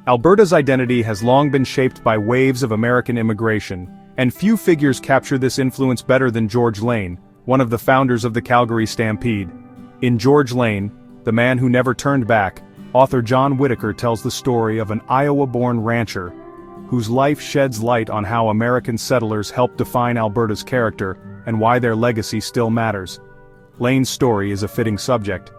Alberta's identity has long been shaped by waves of American immigration, and few figures capture this influence better than George Lane, one of the founders of the Calgary Stampede. In George Lane, the man who never turned back, author John Whittaker tells the story of an Iowa-born rancher whose life sheds light on how American settlers helped define Alberta's character and why their legacy still matters. Lane's story is a fitting subject.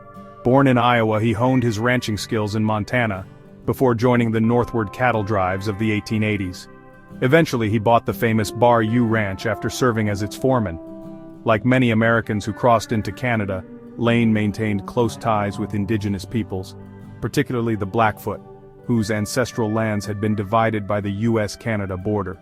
Born in Iowa, he honed his ranching skills in Montana, before joining the northward cattle drives of the 1880s. Eventually he bought the famous Bar U Ranch after serving as its foreman. Like many Americans who crossed into Canada, Lane maintained close ties with indigenous peoples, particularly the Blackfoot, whose ancestral lands had been divided by the US-Canada border.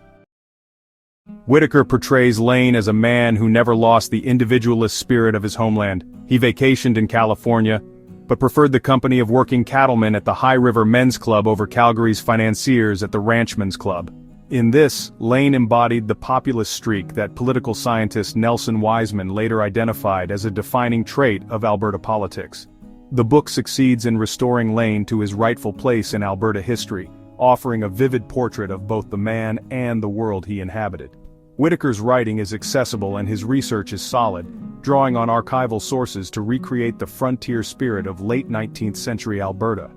Whittaker portrays Lane as a man who never lost the individualist spirit of his homeland. He vacationed in California, but preferred the company of working cattlemen at the High River Men's Club over Calgary's financiers at the Ranchmen's Club. In this, Lane embodied the populist streak that political scientist Nelson Wiseman later identified as a defining trait of Alberta politics. The book succeeds in restoring Lane to his rightful place in Alberta history, offering a vivid portrait of both the man and the world he inhabited. Whittaker's writing is accessible and his research is solid, drawing on archival sources to recreate the frontier spirit of late 19th century Alberta.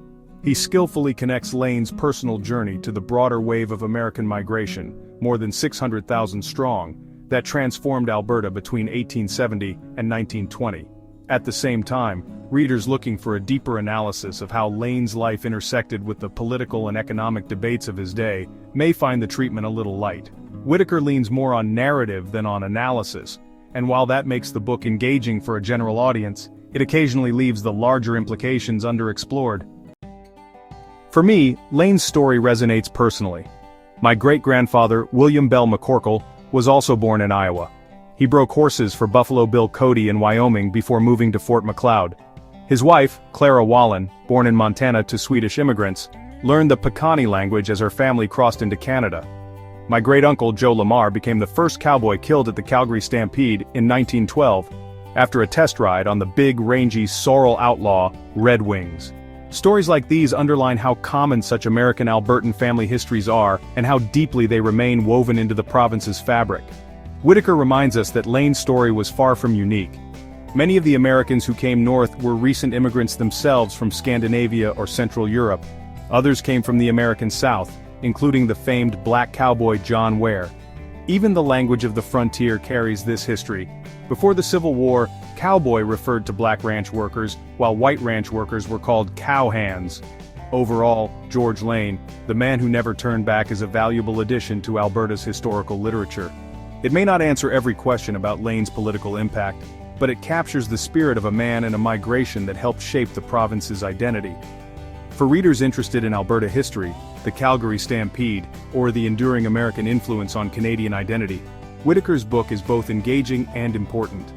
He skillfully connects Lane's personal journey to the broader wave of American migration, more than 600,000 strong, that transformed Alberta between 1870 and 1920. At the same time, readers looking for a deeper analysis of how Lane's life intersected with the political and economic debates of his day may find the treatment a little light. Whittaker leans more on narrative than on analysis, and while that makes the book engaging for a general audience, it occasionally leaves the larger implications underexplored. For me, Lane's story resonates personally. My great-grandfather, William Bell McCorkle, was also born in Iowa. He broke horses for Buffalo Bill Cody in Wyoming before moving to Fort McLeod. His wife, Clara Wallen, born in Montana to Swedish immigrants, learned the Piikani language as her family crossed into Canada. My great-uncle Joe Lamar became the first cowboy killed at the Calgary Stampede in 1912, after a test ride on the big, rangy sorrel outlaw, Red Wings. Stories like these underline how common such American Albertan family histories are and how deeply they remain woven into the province's fabric. Whittaker reminds us that Lane's story was far from unique. Many of the Americans who came north were recent immigrants themselves from Scandinavia or Central Europe. Others came from the American South, including the famed black cowboy John Ware. Even the language of the frontier carries this history. Before the Civil War, cowboy referred to black ranch workers, while white ranch workers were called cowhands. Overall, George Lane, the man who never turned back, is a valuable addition to Alberta's historical literature. It may not answer every question about Lane's political impact, but it captures the spirit of a man and a migration that helped shape the province's identity. For readers interested in Alberta history, the Calgary Stampede, or the enduring American influence on Canadian identity, Whittaker's book is both engaging and important.